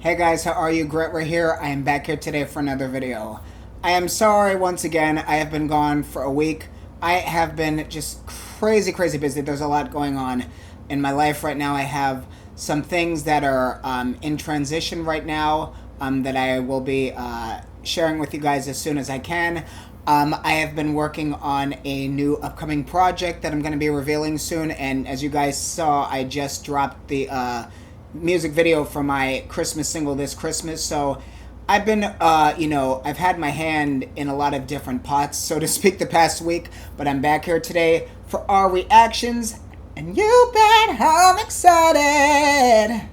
Hey guys, how are you? Gret right here. I am back here today for another video. I am sorry once again, I have been gone for a week. I have been just crazy busy. There's a lot going on in my life right now. I have some things that are in transition right now that I will be sharing with you guys as soon as I can. I have been working on a new upcoming project that I'm going to be revealing soon, and as you guys saw, I just dropped the music video for my Christmas single this Christmas. So I've been, I've had my hand in a lot of different pots, so to speak, the past week, but I'm back here today for our reactions, and you bet I'm excited.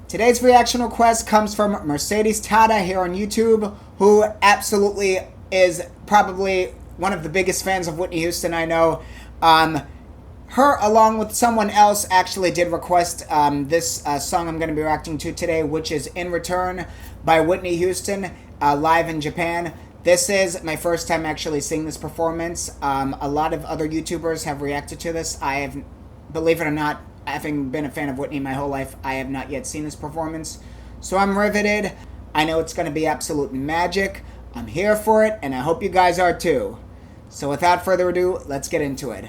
Today's reaction request comes from Mercedes Tata here on YouTube, who absolutely is probably one of the biggest fans of Whitney Houston I know. Her, along with someone else, actually did request this song I'm going to be reacting to today, which is In Return by Whitney Houston, live in Japan. This is my first time actually seeing this performance. A lot of other YouTubers have reacted to this. I have, believe it or not, having been a fan of Whitney my whole life, I have not yet seen this performance. So I'm riveted. I know it's going to be absolute magic. I'm here for it, and I hope you guys are too. So without further ado, let's get into it.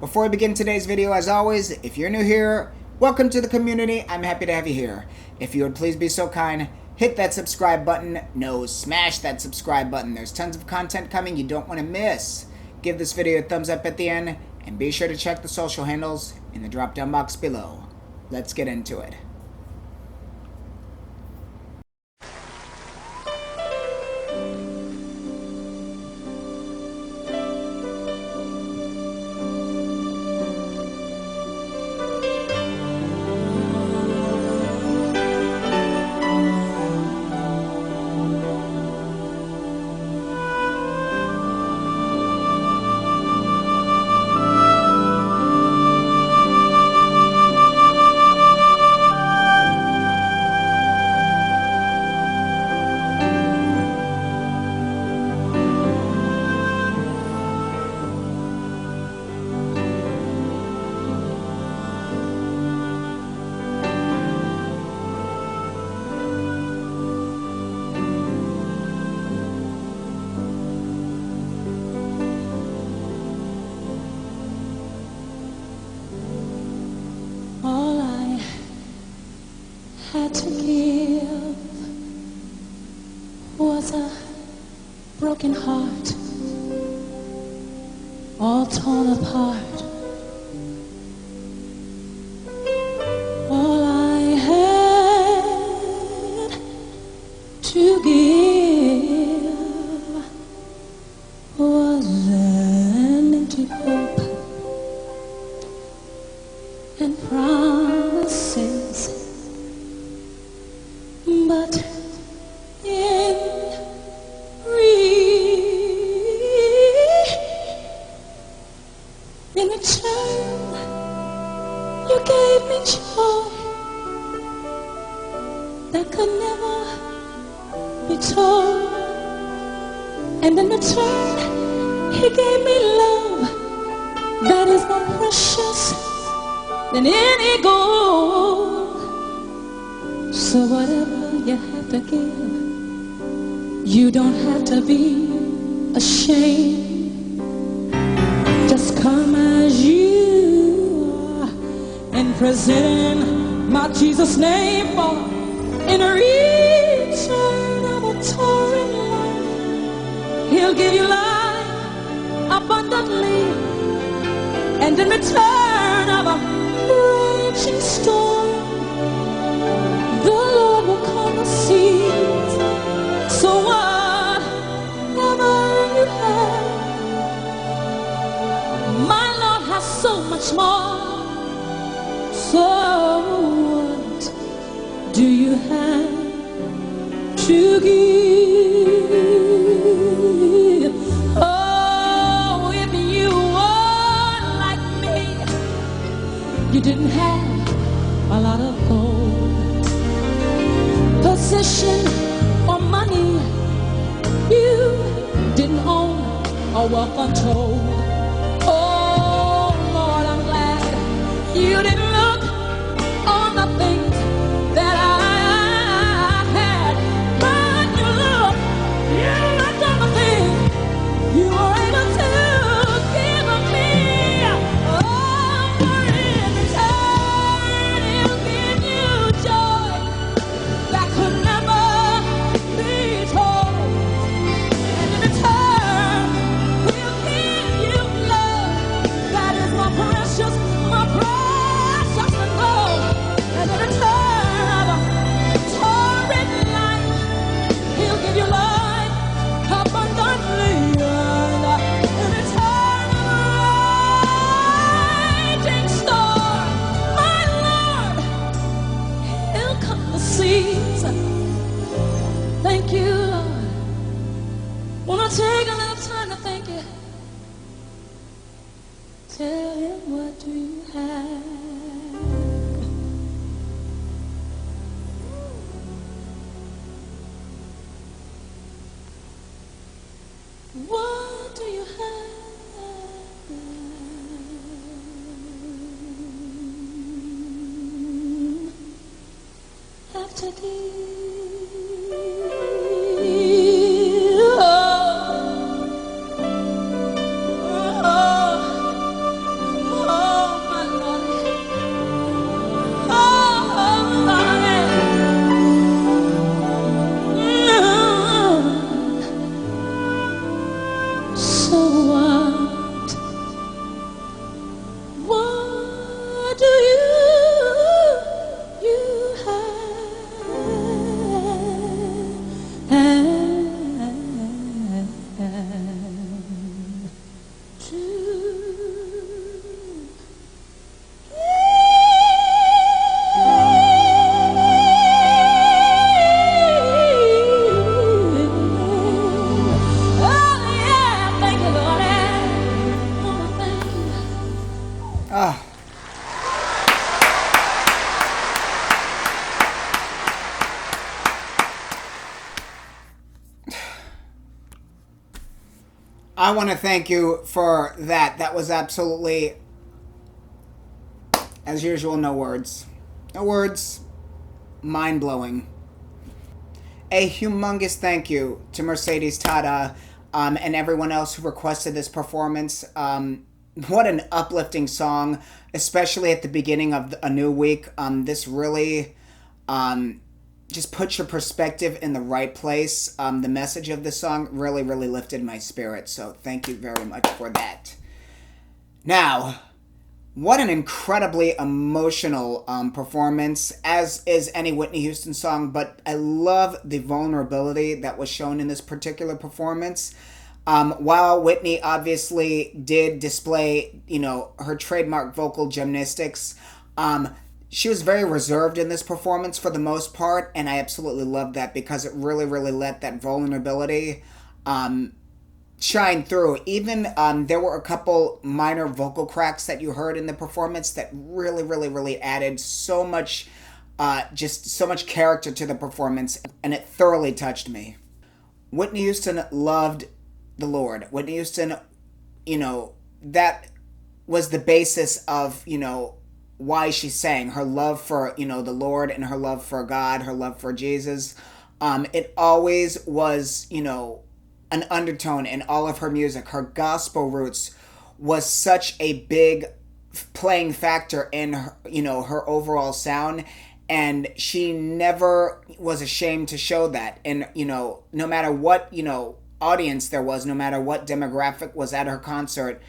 Before we begin today's video, as always, if you're new here, welcome to the community. I'm happy to have you here. If you would please be so kind, hit that subscribe button. No, smash that subscribe button. There's tons of content coming you don't want to miss. Give this video a thumbs up at the end, and be sure to check the social handles in the drop down box below. Let's get into it. Had to give was a broken heart, all torn apart. All I had to give was an empty hope and promises. But in return, you gave me joy that could never be told. And in return, he gave me love that is more precious than any gold. So whatever you have to give, you don't have to be ashamed. Just come as you are and present my Jesus' name for in return of a torn life. He'll give you life abundantly, and in return of a raging storm, the Lord will calm the seas. So whatever you have, my Lord has so much more. So what do you have to give? Oh, if you are like me, you didn't have a lot of gold. position or money. You didn't own or walk untold. Oh Lord, I'm glad you didn't look on the things that I had, but you looked on the things you were able to give me. Oh, for in return, He'll give you joy that could never be told. And in return, He'll give you love that is more precious than gold. And in return of torrid life, He'll give you life abundantly. And in return of raging storm, my Lord, He'll calm the seas. Thank you, Lord. Wanna take a little time to thank you. Tell Him, what do you have? What do you have to give? Oh, my Lord. So what do you Ah, I want to thank you for that. That was absolutely, as usual, no words. No words. Mind-blowing. A humongous thank you to Mercedes Tata and everyone else who requested this performance. What an uplifting song, especially at the beginning of a new week. This really just puts your perspective in the right place. The message of the song really, really lifted my spirit. So thank you very much for that. Now, what an incredibly emotional performance, as is any Whitney Houston song, but I love the vulnerability that was shown in this particular performance. While Whitney obviously did display, her trademark vocal gymnastics, she was very reserved in this performance for the most part, and I absolutely loved that because it really, really let that vulnerability shine through. Even there were a couple minor vocal cracks that you heard in the performance that really, really, really added so much, just so much character to the performance, and it thoroughly touched me. Whitney Houston loved the Lord. Whitney Houston, that was the basis of, why she sang. Her love for, the Lord and her love for God, her love for Jesus. It always was, an undertone in all of her music. Her gospel roots was such a big playing factor in her, her overall sound, and she never was ashamed to show that. And no matter what audience there was, no matter what demographic was at her concert,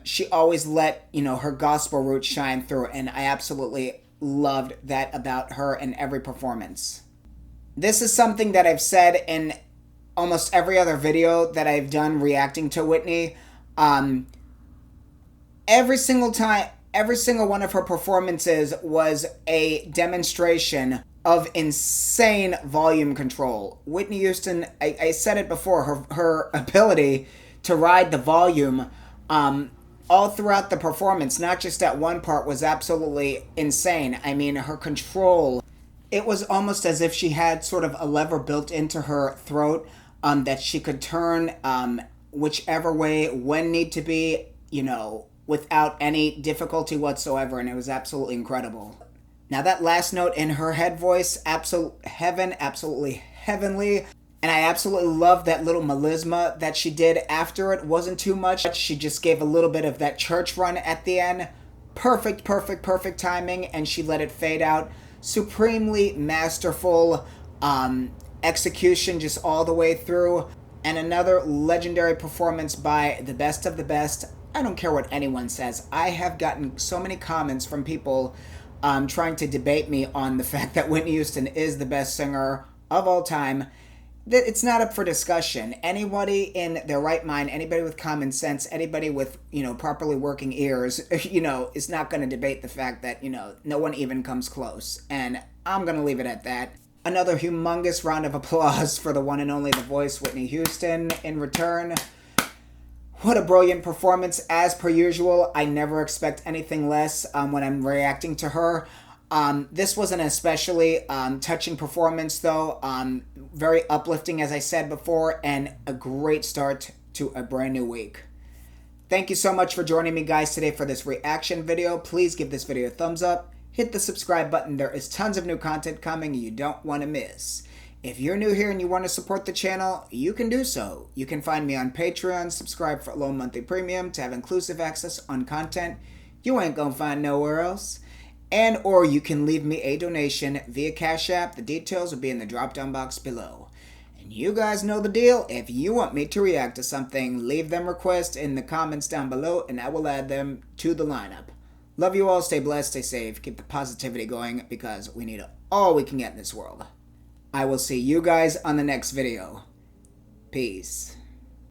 she always let her gospel roots shine through, and I absolutely loved that about her in every performance. This is something that I've said in almost every other video that I've done reacting to Whitney. Every single one of her performances was a demonstration of insane volume control. Whitney Houston, I said it before, her ability to ride the volume all throughout the performance, not just at one part, was absolutely insane. I mean, her control It was almost as if she had sort of a lever built into her throat that she could turn whichever way when need to be, without any difficulty whatsoever, and it was absolutely incredible. Now that last note in her head voice, absolutely heavenly. And I absolutely love that little melisma that she did after it. Wasn't too much. She just gave a little bit of that church run at the end. Perfect timing, and she let it fade out. Supremely masterful execution just all the way through. And another legendary performance by the best of the best. I don't care what anyone says. I have gotten so many comments from people trying to debate me on the fact that Whitney Houston is the best singer of all time. It's not up for discussion. Anybody in their right mind, anybody with common sense, anybody with, properly working ears, is not going to debate the fact that, no one even comes close. And I'm going to leave it at that. Another humongous round of applause for the one and only The Voice, Whitney Houston, in return. What a brilliant performance, as per usual. I never expect anything less when I'm reacting to her. This was an especially touching performance, though. Very uplifting, as I said before, and a great start to a brand new week. Thank you so much for joining me, guys, today for this reaction video. Please give this video a thumbs up. Hit the subscribe button. There is tons of new content coming you don't want to miss. If you're new here and you want to support the channel, you can do so. You can find me on Patreon, subscribe for a low monthly premium to have inclusive access on content you ain't gonna find nowhere else. And or you can leave me a donation via Cash App. The details will be in the drop down box below. And you guys know the deal. If you want me to react to something, leave them requests in the comments down below and I will add them to the lineup. Love you all, stay blessed, stay safe, keep the positivity going because we need all we can get in this world. I will see you guys on the next video. Peace.